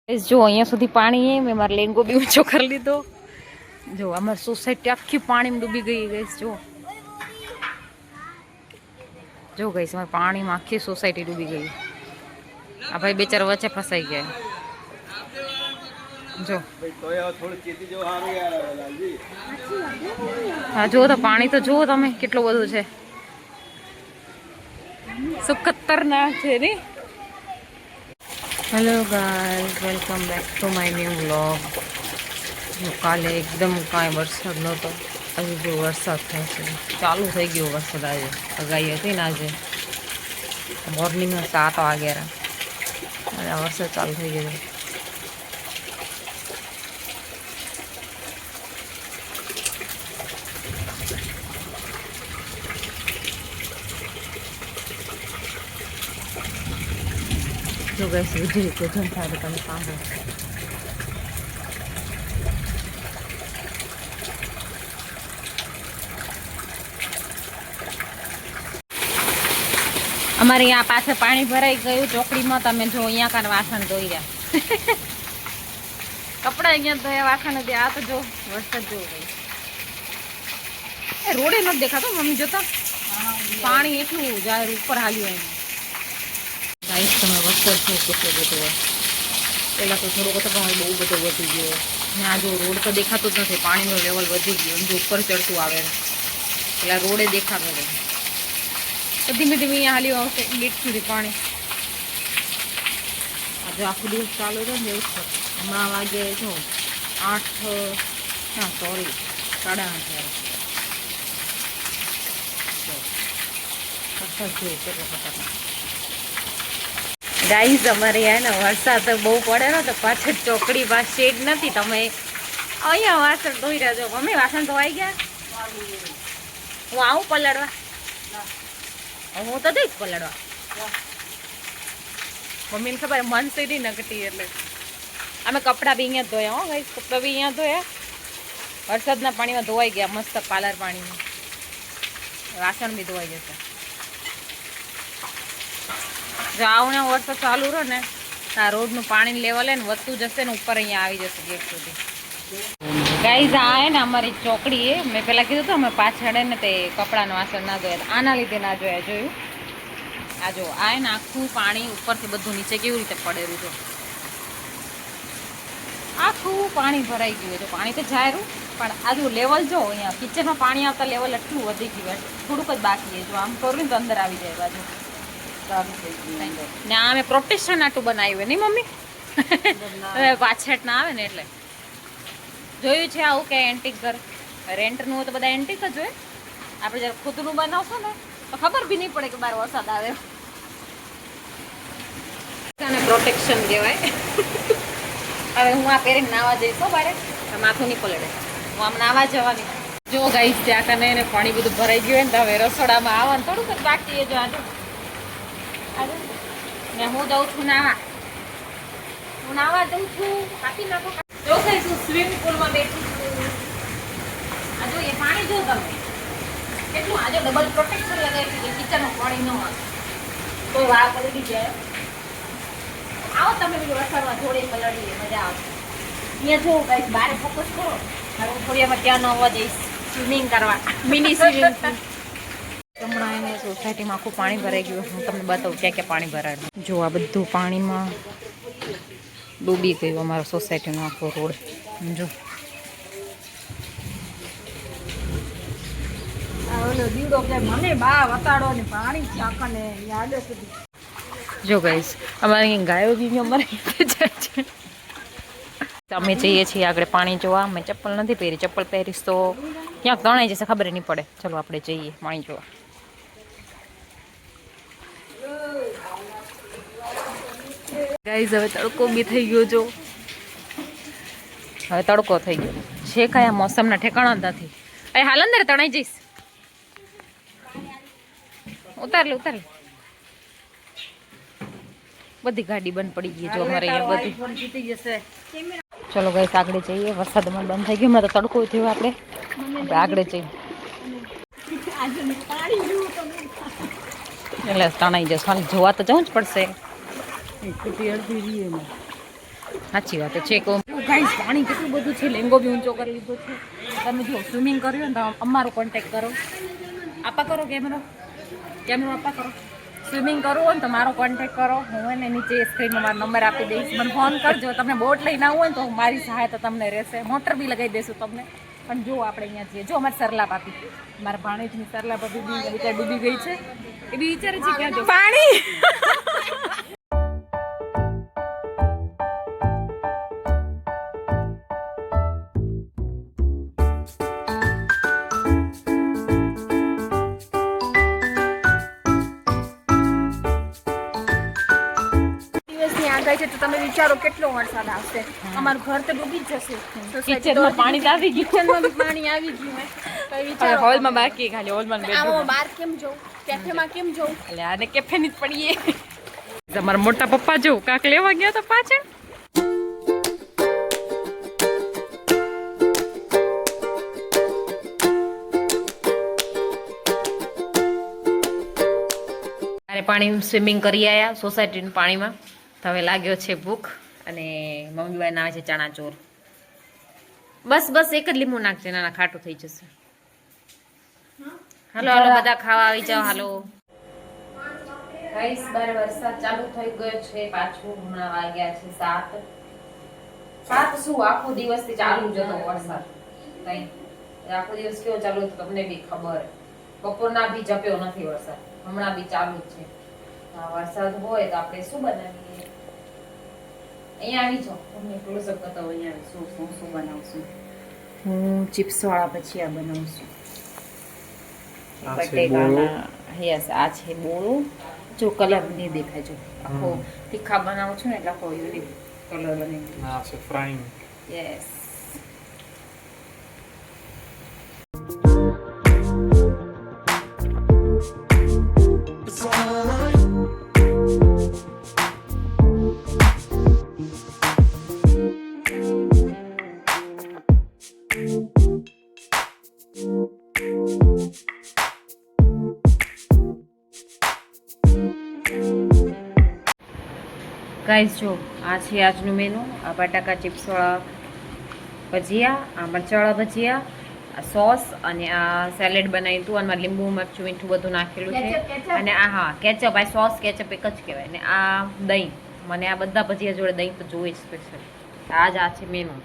જો અહીંયા સુધી પાણી હે મેં મારો લેંગો બી ઊંચો કરી લીધો જો અમારી સોસાયટી આખી પાણીમાં ડૂબી ગઈ ગઈસ જો ગઈસ અમારી પાણીમાં આખી સોસાયટી ડૂબી ગઈ આ ભાઈ બેચારા વચ્ચે ફસાઈ ગયા જો હા જો તો પાણી તો જુઓ તમે કેટલું બધું છે શું ખતરનાક છે ને hello guys welcome back to my new vlog કાલે એકદમ કાંઈ વરસાદ નહોતો આજે જો વરસાદ થાય છે ચાલુ થઈ ગયો વરસાદ આજે આગાહી હતી ને આજે મોર્નિંગમાં 7 વાગ્યા અને વરસાદ ચાલુ થઈ ગયો જો ગાઈસ વીજળી કેમ થાય તમે સાંભળો અમારે અહીંયા પાછળ પાણી ભરાઈ ગયું ચોકડીમાં તમે જો અહીંયા કાન વાસણ ધોઈ રહ્યા કપડા અહીંયા ધોયા વાસણ દે આ તો જો વરસાદ જો ગઈ એ રોડે નથી દેખાતો મમ્મી જોતા પાણી એટલું જાય ઉપર હાલ્યું એમ ગાઈસ તમે વરસાદ છે કેટલો બધો પહેલાં તો થોડોક હતો પણ બહુ બધો વધી ગયો ને આ જો રોડ તો દેખાતો જ નથી પાણીનો લેવલ વધી ગયો જો ઉપર ચડતું આવે પેલા રોડે દેખાતો નથી ધીમે ધીમે અહીંયા હાલ્યું આવશે ગેટ સુધી પાણી આજે આખો દિવસ ચાલુ છે ને એવું છે હમણાં વાગે જો 8 ના સોરી 8:30 ગાઈઝ અમારે અહીંયા ને વરસાદ તો બહુ પડે ને તો પાછળ ચોકડી પાસે શેડ નથી તમે અહીંયા વાસણ ધોઈ રહ્યા છો મમ્મી વાસણ ધોવાઈ ગયા હું આવું પલાળવા હું તો દઈશ પલાળવા મમ્મીને ખબર મન સીધી નકટી એટલે અમે કપડાં બી અહીંયા ધોયા હો ગાઈસ કપડાં બી અહીંયા ધોયા વરસાદના પાણીમાં ધોવાઈ ગયા મસ્ત પાલર પાણીમાં વાસણ બી ધોવાઈ જશે જો આવને વરસાદ ચાલુ રહ્યો ને આ રોડનું પાણી લેવલ હે ને વધતું જશે ને ઉપર અહીંયા આવી જશે ગેટ સુધી ગાઈઝ આ હે ને અમારી ચોકડી હે મેં પહેલાં કીધું હતું અમે પાછળ ને તે કપડાનું વાસણ ના ધોયા આના લીધે ના જોયા જોયું આ જો આ હે ને આખું પાણી ઉપરથી બધું નીચે કેવી રીતે પડેલું છે આખું પાણી ભરાઈ ગયું તો પાણી તો જાયરું પણ આજુ લેવલ જો અહીંયા કિચનમાં પાણી આવતા લેવલ એટલું વધી ગયું થોડુંક જ બાકી છે જો આમ કરું ને તો અંદર આવી જાય બાજુ ને આ મેં પ્રોટેક્શન આટલું બનાવ્યું નહીં મમ્મી પાછળ ના આવે ને એટલે જોયું છે આવું કે એન્ટિક ઘર રેન્ટનું હોય તો બધા એન્ટિક જ હોય આપણે જયારે ખુદનું બનાવશો ને તો ખબર બી નહીં પડે કે બહાર વરસાદ આવે અને પ્રોટેક્શન કહેવાય હવે હું આ પહેરીને નાવા જઈશ બારે માથું નહીં પલળે હું આમ નાવા જવાની જો ગાઈશ ત્યાં કને એને પાણી બધું ભરાઈ ગયું ને તો હવે રસોડામાં આવવાનું થોડુંક જ બાકી જો આજે ને હું જઉં છું નાવા હું નાવા જઉં છું કાપી નાખો જો ગાઈસ હું સ્વિમિંગ પુલમાં બેઠી છું આ જો એ પાણી જો તમે કેટલું આજે ડબલ પ્રોટેક્શન લગાવી છે કિચનમાં પાણી ન આવે કોઈ વાર પડી જાય આવો તમે બીજું વરસાદમાં થોડી પલળીએ મજા આવે અહીંયા જો ગાઈસ બહાર ફોકસ કરો હવે હું થોડી વાર ત્યાં ન આવવા જઈશ સ્વિમિંગ કરવા મિની સ્વિમિંગ પુલ હમણાં એને સોસાયટીમાં આખું પાણી ભરાઈ ગયું હું તમને બતાવું ક્યાં ક્યાં પાણી ભરાયું જો આ બધું પાણીમાં ડૂબી ગયું અમારો સોસાયટીનો આખો રોડ જો જો ગાઈસ અમારે અહીં ગાયો બી અમારે જાય છે અમે જઈએ છીએ આગળ પાણી જોવા મેં ચપ્પલ નથી પહેરી ચપ્પલ પહેરીશ તો ક્યાંક તણાઈ જશે ખબર નહીં પડે ચલો આપણે જઈએ પાણી જોવા ગાઈઝ હવે તડકો બી થઈ ગયો જો હવે તડકો થઈ ગયો છે કયા મોસમના ઠેકાણા નથી એ હાલ અંદર તણાઈ જઈશ ઉતાર લે બધી ગાડી બંધ પડી ગઈ જો અમારે અહીંયા બધી ચલો ગાઈસ આગળ જઈએ વરસાદમાં બંધ થઈ ગયો તો તડકો થયો આપણે આગળ જઈએ એટલે તણાઈ જશે જોવા તો જવું જ પડશે સાચી વાત છે ગાઈસ પાણી કેટલું બધું છે લેંગો બી ઊંચો કરી લીધો છે તમે જો સ્વિમિંગ કર્યું ને તો અમારો કોન્ટેક્ટ કરો આપા કરો કેમેરો આપા કરો સ્વિમિંગ કરવું હોય ને તો મારો કોન્ટેક્ટ કરો હું એને નીચે સ્ક્રીનમાં મારો નંબર આપી દઈશ મને ફોન કરજો તમે બોટ લઈને આવો ને તો મારી સહાયતા તમને રહેશે મોટર બી લગાવી દઈશું તમને પણ જો આપણે અહીંયા છીએ જો અમારી સરલા ભાભી મારા ભાણેજની સરલા ભાભી બી વિચાર ડૂબી ગઈ છે એ બી વિચારે છે ક્યાં જો પાણી છે તો તમે વિચારો કેટલો વરસાદ આવશે અમારું ઘર તો ડૂબી જ જશે કિચનમાં પાણી આવી ગયું કિચનમાં બી પાણી આવી ગયું તો વિચારો હોલમાં બાકી ખાલી હોલમાં આવો બહાર કેમ જવું કેફેમાં કેમ જવું એટલે આને કેફેની જ પડીએ તમારા મોટા પપ્પા જો કાક લેવા ગયા તો પાછળ પાણી સ્વિમિંગ કરી આવ્યા સોસાયટીના પાણીમાં તો હવે લાગ્યો છે ભૂખ અને મમ્મી બાઈ નાવે છે ચણા ચોર બસ એક જ લીંબુ નાખજે નાના ખાટું થઈ જશે હાલો બધા ખાવા આવી જાઓ હાલો ગાઈસ બાર વરસાદ ચાલુ થઈ ગયો છે પાછું હમણાં વાગ્યા છે 7 શું આખો દિવસ થી ચાલુ જ હતો વરસાદ કઈ આખો દિવસ કેવો ચાલુ હતો તમને બી ખબર બપોરના બી જપ્યો નથી વરસાદ હમણાં બી ચાલુ જ છે વરસાદ હોય તો આપણે શું બનાવીએ અહીંયા આવી જાઓ તમને ક્લોઝઅપ બતાવો અહીંયા શું બનાવશું હું ચિપ્સ વાળા ભજીયા બનાવું છું બટેકાના યસ આ છે બોળો જો કલર નહીં દેખાય જો આખો તીખા બનાવું છું ને એટલે આખો યુનિક કલર બને આ છે ફ્રાઈંગ યસ ગાઈસ જો આ છે આજનું મેનુ આ બટાકા ચિપ્સવાળા ભજીયા આ મરચાવાળા ભજીયા આ સોસ અને આ સેલેડ બનાવ્યું હતું અને લીંબુ મરચું મીઠું બધું નાખેલું છે અને આ હા કેચઅપ આ સોસ કેચઅપ એક જ કહેવાય ને આ દહીં મને આ બધા ભજીયા જોડે દહીં તો જોઈએ સ્પેશિયલ આ જ આ છે મેનુ